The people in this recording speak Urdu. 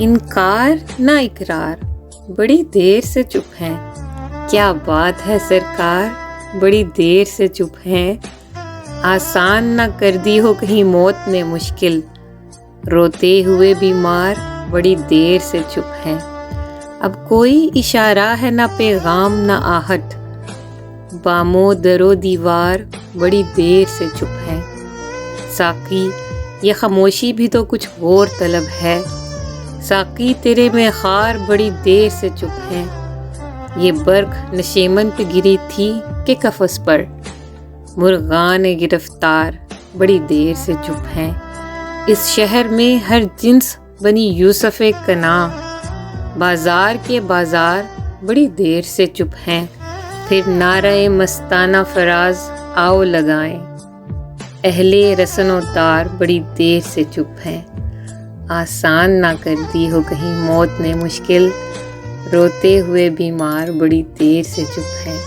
انکار نہ اقرار بڑی دیر سے چپ ہیں، کیا بات ہے سرکار بڑی دیر سے چپ ہیں، آسان نہ کر دی ہو کہیں موت نے مشکل، روتے ہوئے بیمار بڑی دیر سے چپ ہیں، اب کوئی اشارہ ہے نہ پیغام نہ آہٹ، بامو درو دیوار بڑی دیر سے چپ ہیں، ساقی یہ خاموشی بھی تو کچھ غور طلب ہے، ساقی تیرے میخار بڑی دیر سے چپ ہیں، یہ برق نشیمن پہ گری تھی کہ قفس پر، مرغان گرفتار بڑی دیر سے چپ ہیں، اس شہر میں ہر جنس بنی یوسف کنا، بازار کے بازار بڑی دیر سے چپ ہیں، پھر نعرہ مستانہ فراز آؤ لگائیں، اہل رسن و تار بڑی دیر سے چپ ہیں، آسان نہ کر دی ہو کہیں موت نے مشکل، روتے ہوئے بیمار بڑی دیر سے چپ ہیں۔